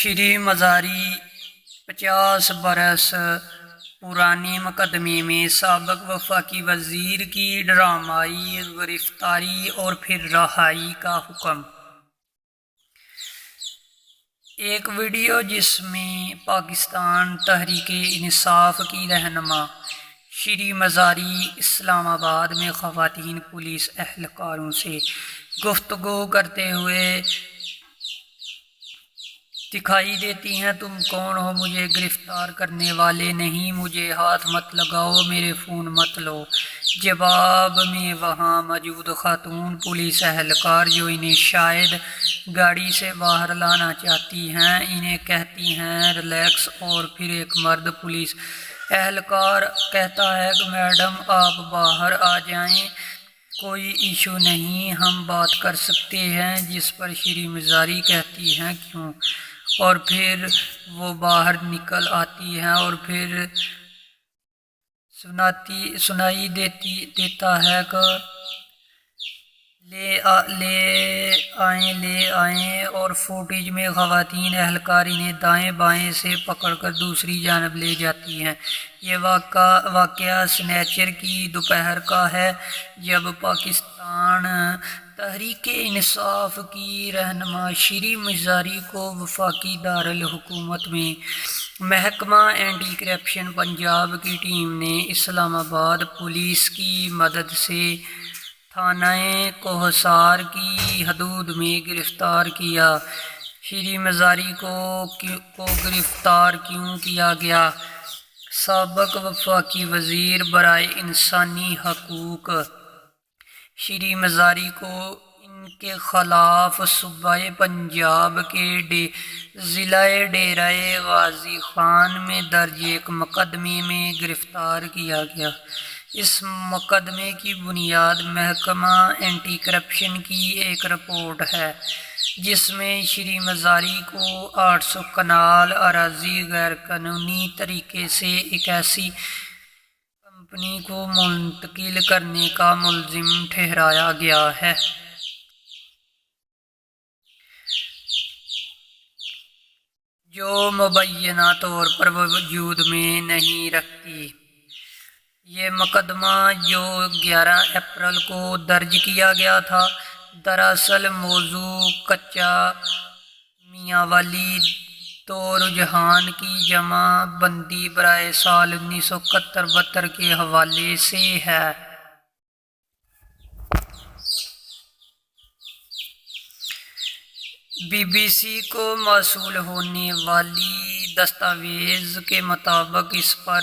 شری مزاری 50 برس پرانے مقدمے میں سابق وفاقی وزیر کی ڈرامائی گرفتاری اور پھر رہائی کا حکم۔ ایک ویڈیو جس میں پاکستان تحریک انصاف کی رہنما شری مزاری اسلام آباد میں خواتین پولیس اہلکاروں سے گفتگو کرتے ہوئے دکھائی دیتی ہیں۔ تم کون ہو؟ مجھے گرفتار کرنے والے نہیں، مجھے ہاتھ مت لگاؤ، میرے فون مت لو۔ جواب میں وہاں موجود خاتون پولیس اہلکار جو انہیں شاید گاڑی سے باہر لانا چاہتی ہیں انہیں کہتی ہیں ریلیکس، اور پھر ایک مرد پولیس اہلکار کہتا ہے کہ میڈم آپ باہر آ جائیں، کوئی ایشو نہیں، ہم بات کر سکتے ہیں۔ جس پر شری مزاری کہتی ہیں کیوں؟ اور پھر وہ باہر نکل آتی ہیں اور پھر سنائی دیتا ہے کہ لے آئیں، اور فوٹیج میں خواتین اہلکار انہیں دائیں بائیں سے پکڑ کر دوسری جانب لے جاتی ہیں۔ یہ واقعہ سنیچر کی دوپہر کا ہے جب پاکستان تحریک انصاف کی رہنما شری مزاری کو وفاقی دارالحکومت میں محکمہ اینٹی کرپشن پنجاب کی ٹیم نے اسلام آباد پولیس کی مدد سے تھانہ کوہسار کی حدود میں گرفتار کیا۔ شری مزاری کو گرفتار کیوں کیا گیا؟ سابق وفاقی وزیر برائے انسانی حقوق شری مزاری کو ان کے خلاف صوبہ پنجاب کے ضلع ڈیرہ غازی خان میں درج ایک مقدمے میں گرفتار کیا گیا۔ اس مقدمے کی بنیاد محکمہ اینٹی کرپشن کی ایک رپورٹ ہے جس میں شری مزاری کو 800 کنال اراضی غیر قانونی طریقے سے ایک ایسی کمپنی کو منتقل کرنے کا ملزم ٹھہرایا گیا ہے جو مبینہ طور پر وجود میں نہیں رکھتی۔ یہ مقدمہ جو 11 اپریل کو درج کیا گیا تھا دراصل موضوع کچا میاں والی دو رجحان کی جمع بندی برائے سال 1971-72 کے حوالے سے ہے۔ بی بی سی کو موصول ہونے والی دستاویز کے مطابق اس پر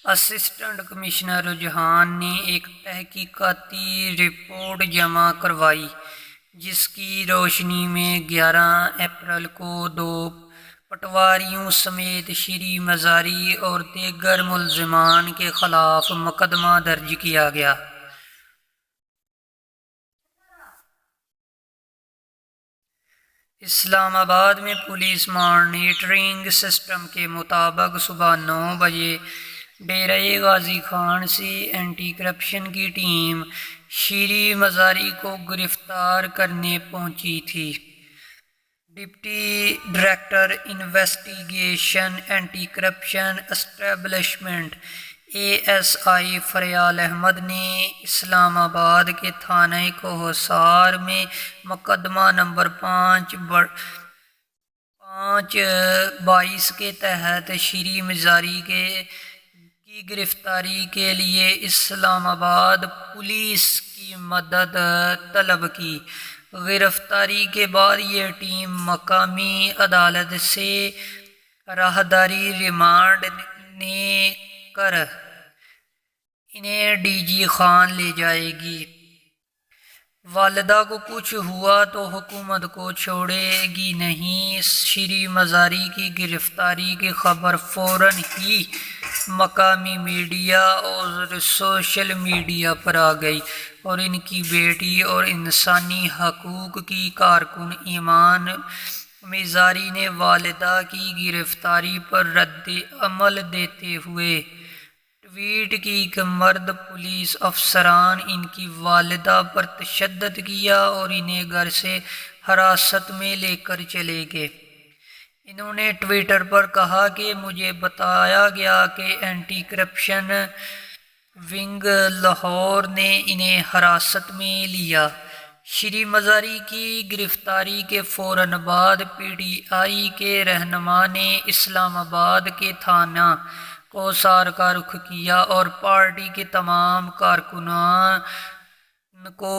اسسٹنٹ کمشنر رجحان نے ایک تحقیقاتی رپورٹ جمع کروائی جس کی روشنی میں 11 اپریل کو 2 پٹواریوں سمیت شری مزاری اور دیگر ملزمان کے خلاف مقدمہ درج کیا گیا۔ اسلام آباد میں پولیس مانیٹرنگ سسٹم کے مطابق صبح 9 بجے ڈیرہ غازی خان سے اینٹی کرپشن کی ٹیم شری مزاری کو گرفتار کرنے پہنچی تھی۔ Deputy director investigation anti corruption establishment ASI Faryal Ahmad نے اسلام آباد کے تھانہ کوہسار میں مقدمہ نمبر 5/22 کے تحت شری مزاری کی گرفتاری کے لیے اسلام آباد پولیس کی مدد طلب کی۔ گرفتاری کے بعد یہ ٹیم مقامی عدالت سے راہداری ریمانڈ لے کر انہیں DG خان لے جائے گی۔ والدہ کو کچھ ہوا تو حکومت کو چھوڑے گی نہیں۔ شری مزاری کی گرفتاری کی خبر فوراً ہی مقامی میڈیا اور سوشل میڈیا پر آ گئی اور ان کی بیٹی اور انسانی حقوق کی کارکن ایمان مزاری نے والدہ کی گرفتاری پر رد عمل دیتے ہوئے ٹویٹ کی کہ مرد پولیس افسران ان کی والدہ پر تشدد کیا اور انہیں گھر سے حراست میں لے کر چلے گئے۔ انہوں نے ٹویٹر پر کہا کہ مجھے بتایا گیا کہ اینٹی کرپشن ونگ لاہور نے انہیں حراست میں لیا۔ شری مزاری کی گرفتاری کے فوراً بعد پی ٹی آئی کے رہنما نے اسلام آباد کے تھانہ کوثر کا رخ کیا اور پارٹی کے تمام کارکنان کو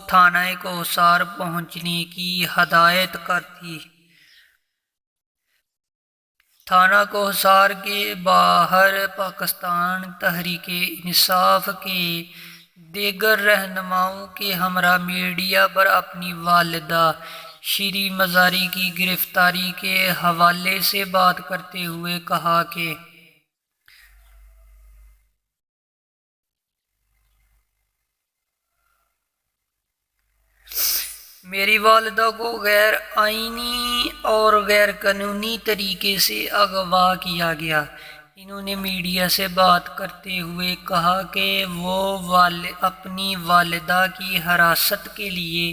تھانہ کوثر پہنچنے کی ہدایت کر دی۔ تھانہ کوثر کے باہر پاکستان تحریک انصاف کے دیگر رہنماؤں کے ہمراہ میڈیا پر اپنی والدہ شری مزاری کی گرفتاری کے حوالے سے بات کرتے ہوئے کہا کہ میری والدہ کو غیر آئینی اور غیر قانونی طریقے سے اغوا کیا گیا۔ انہوں نے میڈیا سے بات کرتے ہوئے کہا کہ وہ اپنی والدہ کی حراست کے لیے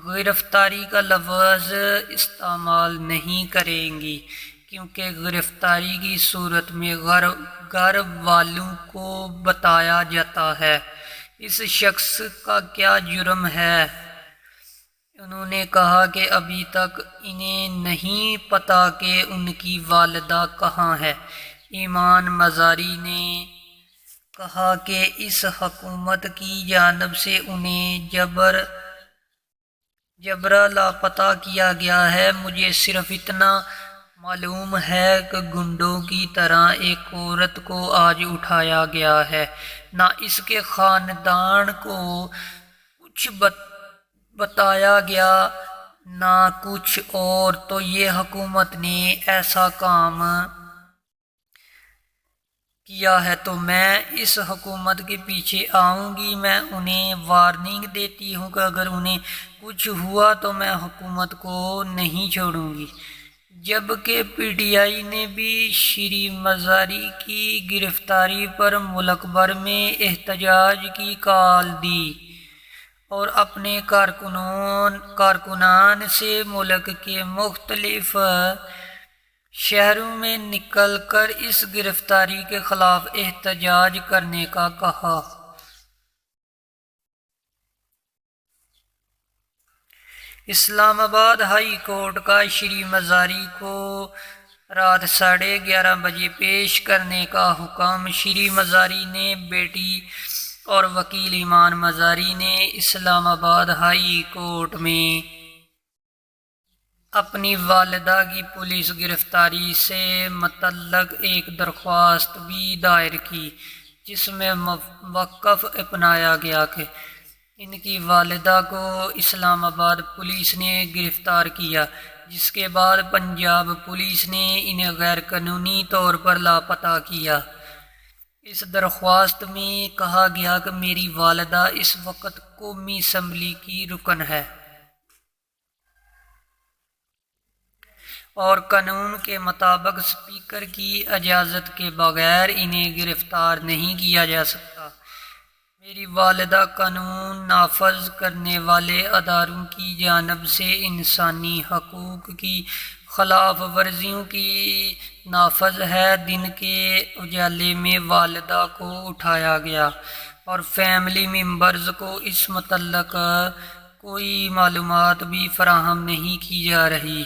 گرفتاری کا لفظ استعمال نہیں کریں گی، کیونکہ گرفتاری کی صورت میں گھر والوں کو بتایا جاتا ہے اس شخص کا کیا جرم ہے۔ انہوں نے کہا کہ ابھی تک انہیں نہیں پتہ کہ ان کی والدہ کہاں ہے۔ ایمان مزاری نے کہا کہ اس حکومت کی جانب سے انہیں جبرا لاپتہ کیا گیا ہے۔ مجھے صرف اتنا معلوم ہے کہ گنڈوں کی طرح ایک عورت کو آج اٹھایا گیا ہے، نہ اس کے خاندان کو کچھ بتایا گیا نہ کچھ اور، تو یہ حکومت نے ایسا کام کیا ہے تو میں اس حکومت کے پیچھے آؤں گی۔ میں انہیں وارننگ دیتی ہوں کہ اگر انہیں کچھ ہوا تو میں حکومت کو نہیں چھوڑوں گی۔ جبکہ پی ٹی آئی نے بھی شری مزاری کی گرفتاری پر ملک بھر میں احتجاج کی کال دی اور اپنے کارکنان سے ملک کے مختلف شہروں میں نکل کر اس گرفتاری کے خلاف احتجاج کرنے کا کہا۔ اسلام آباد ہائی کورٹ کا شری مزاری کو رات 11:30 بجے پیش کرنے کا حکم۔ شری مزاری نے بیٹی اور وکیل ایمان مزاری نے اسلام آباد ہائی کورٹ میں اپنی والدہ کی پولیس گرفتاری سے متعلق ایک درخواست بھی دائر کی، جس میں موقف اپنایا گیا کہ ان کی والدہ کو اسلام آباد پولیس نے گرفتار کیا، جس کے بعد پنجاب پولیس نے انہیں غیر قانونی طور پر لاپتہ کیا۔ اس درخواست میں کہا گیا کہ میری والدہ اس وقت قومی اسمبلی کی رکن ہے اور قانون کے مطابق اسپیکر کی اجازت کے بغیر انہیں گرفتار نہیں کیا جا سکتا۔ میری والدہ قانون نافذ کرنے والے اداروں کی جانب سے انسانی حقوق کی خلاف ورزیوں کی نافذ ہے۔ دن کے اجالے میں والدہ کو اٹھایا گیا اور فیملی ممبرز کو اس متعلق کوئی معلومات بھی فراہم نہیں کی جا رہی۔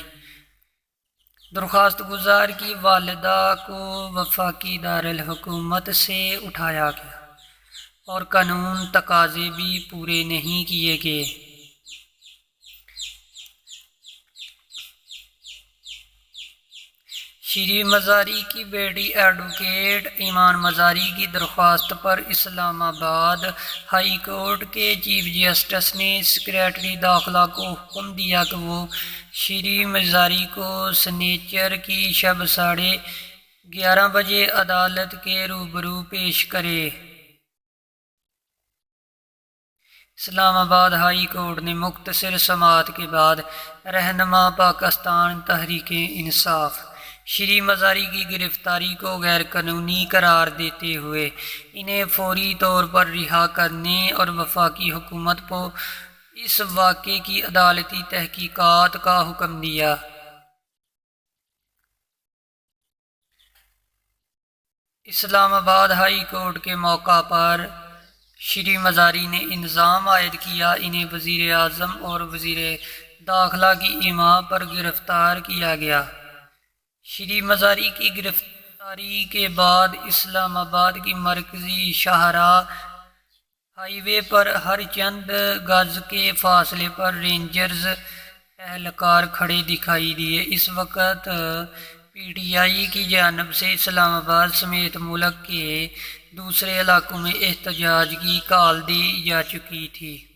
درخواست گزار کی والدہ کو وفاقی دارالحکومت سے اٹھایا گیا اور قانون تقاضے بھی پورے نہیں کیے گئے۔ شری مزاری کی بیٹی ایڈوکیٹ ایمان مزاری کی درخواست پر اسلام آباد ہائی کورٹ کے چیف جسٹس نے سیکریٹری داخلہ کو حکم دیا کہ وہ شری مزاری کو سنیچر کی شب 11:30 بجے عدالت کے روبرو پیش کرے۔ اسلام آباد ہائی کورٹ نے مختصر سماعت کے بعد رہنما پاکستان تحریک انصاف شری مزاری کی گرفتاری کو غیر قانونی قرار دیتے ہوئے انہیں فوری طور پر رہا کرنے اور وفاقی حکومت کو اس واقعے کی عدالتی تحقیقات کا حکم دیا۔ اسلام آباد ہائی کورٹ کے موقع پر شری مزاری نے انضمام عائد کیا، انہیں وزیر اعظم اور وزیر داخلہ کی اما پر گرفتار کیا گیا۔ شری مزاری کی گرفتاری کے بعد اسلام آباد کی مرکزی شاہراہ ہائی وے پر ہر چند گز کے فاصلے پر رینجرز اہلکار کھڑے دکھائی دیے۔ اس وقت پی ٹی آئی کی جانب سے اسلام آباد سمیت ملک کے دوسرے علاقوں میں احتجاج کی کال دی جا چکی تھی۔